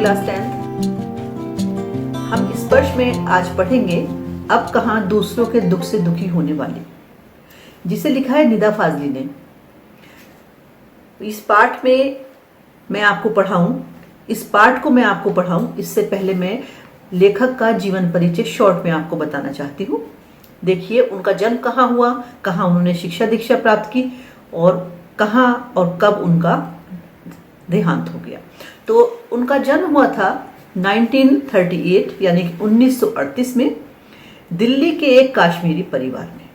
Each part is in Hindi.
क्लास 10। हम इस वर्ष में आज पढ़ेंगे अब कहां दूसरों के दुख से दुखी होने वाले, जिसे लिखा है निदा फाजली ने। इस पाठ में आपको पढ़ाऊं इस पाठ को मैं आपको पढ़ाऊं इससे पहले मैं लेखक का जीवन परिचय शॉर्ट में आपको बताना चाहती हूँ। देखिए, उनका जन्म कहाँ हुआ, कहाँ उन्होंने शिक्षा दीक्षा प्राप्त की और कहाँ और कब उनका देहांत हो गया। तो उनका जन्म हुआ था 1938 यानी कि 1938 में दिल्ली के एक काश्मीरी परिवार में,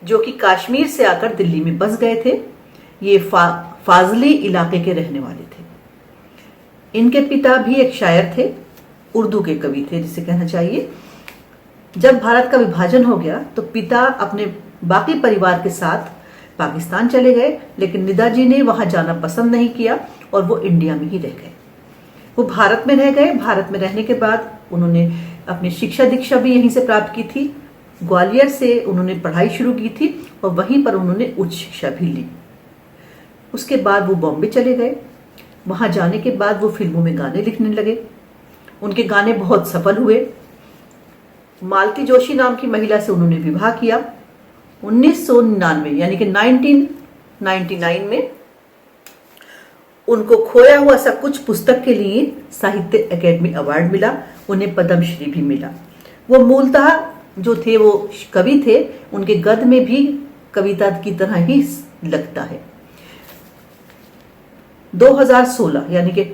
जो कि कश्मीर से आकर दिल्ली में बस गए थे। ये फाजली इलाके के रहने वाले थे। इनके पिता भी एक शायर थे, उर्दू के कवि थे जिसे कहना चाहिए। जब भारत का विभाजन हो गया तो पिता अपने बाकी परिवार के साथ पाकिस्तान चले गए, लेकिन निदा जी ने वहां जाना पसंद नहीं किया और वो इंडिया में ही रह गए। वो भारत में रह गए। भारत में रहने के बाद उन्होंने अपनी शिक्षा दीक्षा भी यहीं से प्राप्त की थी। ग्वालियर से उन्होंने पढ़ाई शुरू की थी और वहीं पर उन्होंने उच्च शिक्षा भी ली। उसके बाद वो बॉम्बे चले गए। वहां जाने के बाद वो फिल्मों में गाने लिखने लगे। उनके गाने बहुत सफल हुए। मालती जोशी नाम की महिला से उन्होंने विवाह किया। 1999 यानी कि 1999 में उनको खोया हुआ सब कुछ पुस्तक के लिए साहित्य अकेडमी अवार्ड मिला। उन्हें पद्मश्री भी मिला। वो मूलतः जो थे वो कवि थे। उनके गद्य में भी कविता की तरह ही लगता है। 2016 यानी कि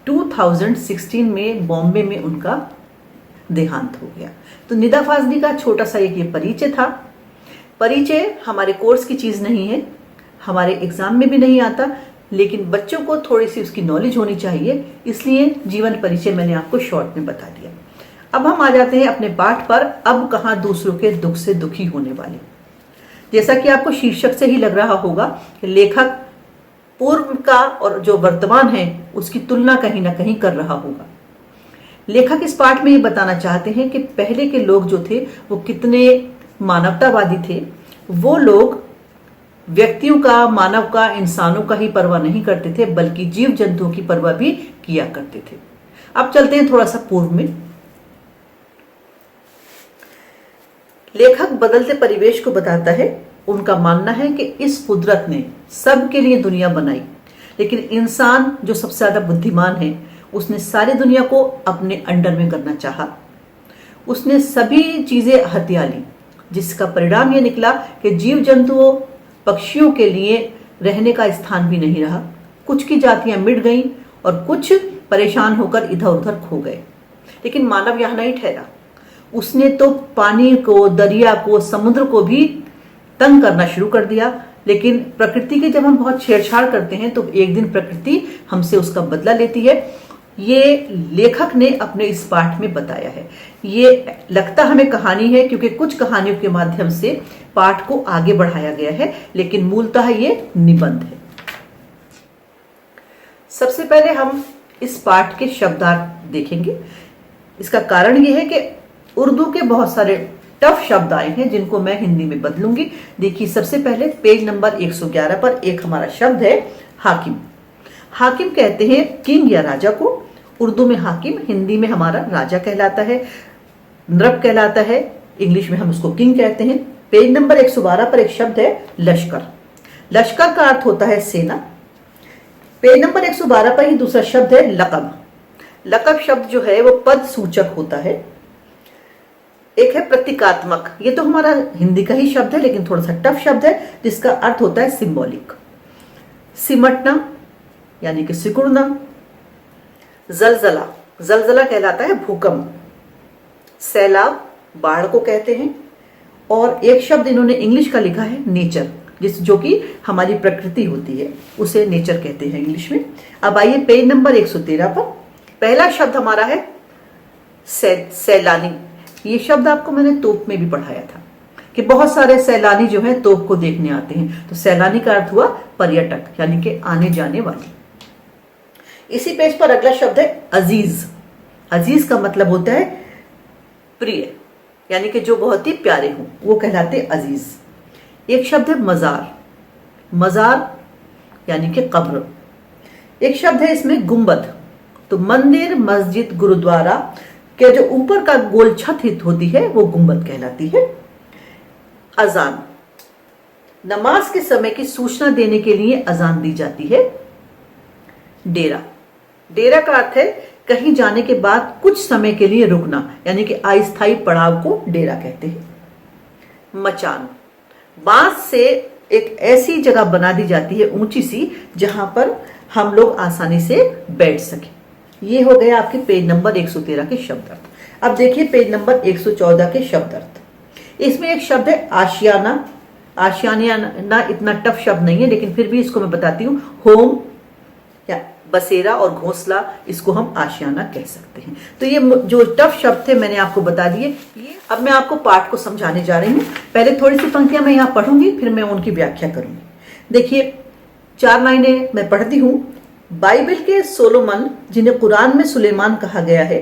2016 में बॉम्बे में उनका देहांत हो गया। तो निदा फाजली का छोटा सा एक ये परिचय था। परिचय हमारे कोर्स की चीज नहीं है, हमारे एग्जाम में भी नहीं आता, लेकिन बच्चों को थोड़ी सी उसकी नॉलेज होनी चाहिए, इसलिए जीवन परिचय मैंने आपको शॉर्ट में बता दिया। अब हम आ जाते हैं अपने पाठ पर, अब कहां दूसरों के दुख से दुखी होने वाले। जैसा कि आपको शीर्षक से ही लग रहा होगा कि लेखक पूर्व का और जो वर्तमान है उसकी तुलना कहीं ना कहीं कर रहा होगा। लेखक इस पाठ में ये बताना चाहते हैं कि पहले के लोग जो थे वो कितने मानवतावादी थे। वो लोग व्यक्तियों का, मानव का, इंसानों का ही परवाह नहीं करते थे, बल्कि जीव जंतुओं की परवाह भी किया करते थे। अब चलते हैं थोड़ा सा पूर्व में। लेखक बदलते परिवेश को बताता है। उनका मानना है कि इस कुदरत ने सबके लिए दुनिया बनाई, लेकिन इंसान जो सबसे ज्यादा बुद्धिमान है उसने सारी दुनिया को अपने अंडर में करना चाहा। उसने सभी चीजें हथिया ली, जिसका परिणाम यह निकला कि जीव जंतुओं, पक्षियों के लिए रहने का स्थान भी नहीं रहा। कुछ की जातियां मिट गईं और कुछ परेशान होकर इधर उधर खो गए। लेकिन मानव यहां नहीं ठहरा। उसने तो पानी को, दरिया को, समुद्र को भी तंग करना शुरू कर दिया। लेकिन प्रकृति की जब हम बहुत छेड़छाड़ करते हैं तो एक दिन प्रकृति हमसे उसका बदला लेती है। ये लेखक ने अपने इस पाठ में बताया है। ये लगता हमें कहानी है क्योंकि कुछ कहानियों के माध्यम से पाठ को आगे बढ़ाया गया है, लेकिन मूलतः ये निबंध है। सबसे पहले हम इस पाठ के शब्दार्थ देखेंगे। इसका कारण यह है कि उर्दू के बहुत सारे टफ शब्द आए हैं जिनको मैं हिंदी में बदलूंगी। देखिए, सबसे पहले पेज नंबर 111 पर एक हमारा शब्द है हाकिम। हाकिम कहते हैं किंग या राजा को। उर्दू में हाकिम, हिंदी में हमारा राजा कहलाता है, नृप कहलाता है। इंग्लिश में हम उसको किंग कहते हैं। पेज नंबर 112 पर एक शब्द है लश्कर। लश्कर का अर्थ होता है सेना। पेज नंबर 112 पर ही दूसरा शब्द है लकब। लकब शब्द जो है वो पद सूचक होता है। एक है प्रतीकात्मक। ये तो हमारा हिंदी का ही शब्द है, लेकिन थोड़ा सा टफ शब्द है, जिसका अर्थ होता है सिंबॉलिक। सिमटना यानी कि सिकुड़ना। जलजला, जलजला कहलाता है भूकंप। सैलाब, बाढ़ को कहते हैं। और एक शब्द इन्होंने इंग्लिश का लिखा है नेचर, जो कि हमारी प्रकृति होती है, उसे नेचर कहते हैं इंग्लिश में। अब आइए पेज नंबर 113 पर। पहला शब्द हमारा है सैलानी। ये शब्द आपको मैंने तोप में भी पढ़ाया था कि बहुत सारे सैलानी जो हैं तोप को देखने आते हैं। तो सैलानी का अर्थ हुआ पर्यटक, यानी कि आने जाने वाले। इसी पेज पर अगला शब्द है अजीज। अजीज का मतलब होता है प्रिय, यानी कि जो बहुत ही प्यारे हों, वो कहलाते अजीज। एक शब्द है मजार। मजार यानी कि कब्र। एक शब्द है इसमें गुंबद। तो मंदिर, मस्जिद, गुरुद्वारा के जो ऊपर का गोल छत होती है वो गुंबद कहलाती है। अजान, नमाज के समय की सूचना देने के लिए अजान दी जाती है। डेरा, डेरा का अर्थ है कहीं जाने के बाद कुछ समय के लिए रुकना, यानी कि अस्थायी पड़ाव को डेरा कहते हैं। मचान, बांस से एक ऐसी जगह बना दी जाती है ऊंची सी जहां पर हम लोग आसानी से बैठ सके। ये हो गया आपके पेज नंबर 113 के शब्द अर्थ। अब देखिए पेज नंबर 114 के शब्द अर्थ। इसमें एक शब्द है आशियाना। आशियाना इतना टफ शब्द नहीं है, लेकिन फिर भी इसको मैं बताती हूँ। होम या बसेरा और घोंसला, इसको हम आशियाना कह सकते हैं। तो ये जो टफ शब्द थे मैंने आपको बता दिए। ये अब मैं आपको पाठ को समझाने जा रही हूँ। पहले थोड़ी सी पंक्तियां मैं यहाँ पढ़ूंगी, फिर मैं उनकी व्याख्या करूंगी। देखिए 4 लाइनें मैं पढ़ती हूँ। बाइबल के सोलोमन, जिन्हें कुरान में सुलेमान कहा गया है,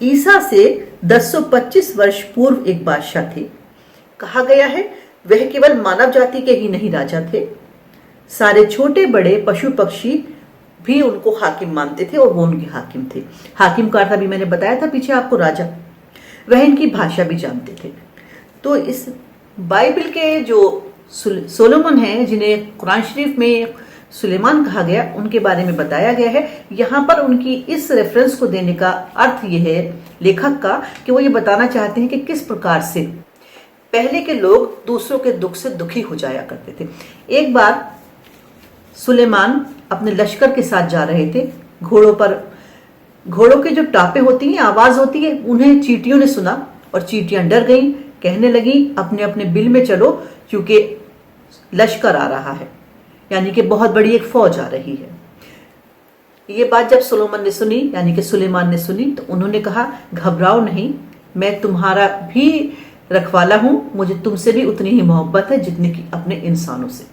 ईसा से 1025 वर्ष पूर्व एक बादशाह थे। कहा गया है वह केवल मानव जाति के ही नहीं राजा थे, सारे छोटे बड़े पशु पक्षी भी उनको हाकिम मानते थे और वो उनके हाकिम थे। हाकिम का अर्थ अभी मैंने बताया था पीछे आपको, राजा। वह इनकी भाषा भी जानते थे। तो इस बाइबल के जो सोलोमन है, जिन्हें कुरान शरीफ में सुलेमान कहा गया, उनके बारे में बताया गया है। यहाँ पर उनकी इस रेफरेंस को देने का अर्थ यह है लेखक का कि वो ये बताना चाहते हैं कि किस प्रकार से पहले के लोग दूसरों के दुख से दुखी हो जाया करते थे। एक बार सुलेमान अपने लश्कर के साथ जा रहे थे घोड़ों पर। घोड़ों के जो टापे होती हैं, आवाज होती है, उन्हें चींटियों ने सुना और चींटियां डर गईं, कहने लगी अपने अपने बिल में चलो क्योंकि लश्कर आ रहा है, यानी कि बहुत बड़ी एक फौज आ रही है। ये बात जब सोलोमन ने सुनी, यानी कि सुलेमान ने सुनी, तो उन्होंने कहा घबराओ नहीं, मैं तुम्हारा भी रखवाला हूं, मुझे तुमसे भी उतनी ही मोहब्बत है जितनी कि अपने इंसानों से।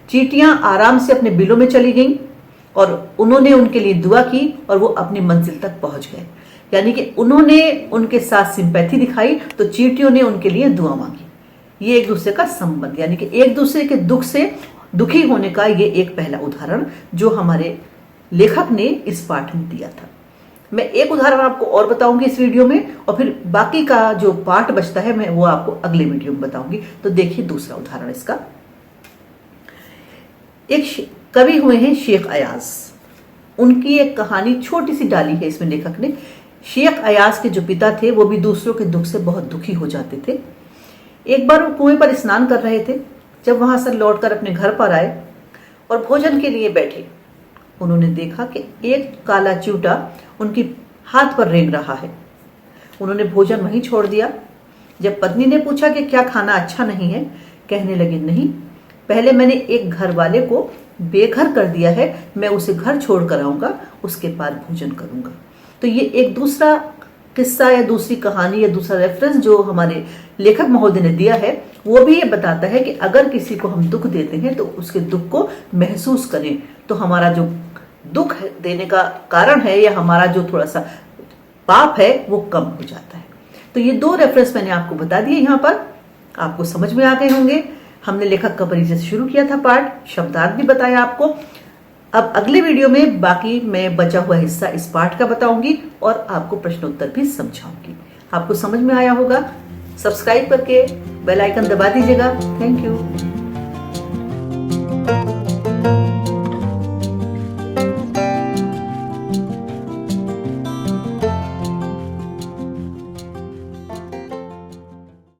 चींटियां आराम से अपने बिलों में चली गईं और उन्होंने उनके लिए दुआ की और वो अपनी मंजिल तक पहुंच गए। यानी कि उन्होंने उनके साथ सिंपैथी दिखाई तो चींटियों ने उनके लिए दुआ मांगी। ये एक दूसरे का संबंध, यानी कि एक दूसरे के दुख से दुखी होने का ये एक पहला उदाहरण जो हमारे लेखक ने इस पाठ में दिया था। मैं एक उदाहरण आपको और बताऊंगी इस वीडियो में, और फिर बाकी का जो पाठ बचता है मैं वो आपको अगले वीडियो में बताऊंगी। तो देखिए दूसरा उदाहरण इसका। एक कवि हुए हैं शेख अयाज, उनकी एक कहानी छोटी सी डाली है इसमें लेखक ने। शेख अयाज के जो पिता थे वो भी दूसरों के दुख से बहुत दुखी हो जाते थे। एक बार वो कुएं पर स्नान कर रहे थे। जब वहां से लौटकर अपने घर पर आए और भोजन के लिए बैठे, उन्होंने देखा कि एक काला चूटा उनकी हाथ पर रेंग रहा है। उन्होंने भोजन वहीं छोड़ दिया। जब पत्नी ने पूछा कि क्या खाना अच्छा नहीं है, कहने लगे नहीं, पहले मैंने एक घर वाले को बेघर कर दिया है, मैं उसे घर छोड़ कर आऊंगा, उसके बाद भोजन करूंगा। तो ये एक दूसरा किस्सा या दूसरी कहानी या दूसरा रेफरेंस जो हमारे लेखक महोदय ने दिया है, वो भी ये बताता है कि अगर किसी को हम दुख देते हैं तो उसके दुख को महसूस करें, तो हमारा जो दुख देने का कारण है या हमारा जो थोड़ा सा पाप है वो कम हो जाता है। तो ये 2 रेफरेंस मैंने आपको बता दिए, यहाँ पर आपको समझ में आ गए होंगे। हमने लेखक का परिचय से शुरू किया था पाठ, शब्दार्थ भी बताया आपको। अब अगले वीडियो में बाकी मैं बचा हुआ हिस्सा इस पाठ का बताऊंगी और आपको प्रश्नोत्तर भी समझाऊंगी। आपको समझ में आया होगा। सब्सक्राइब करके बेल आइकन दबा दीजिएगा। Thank you.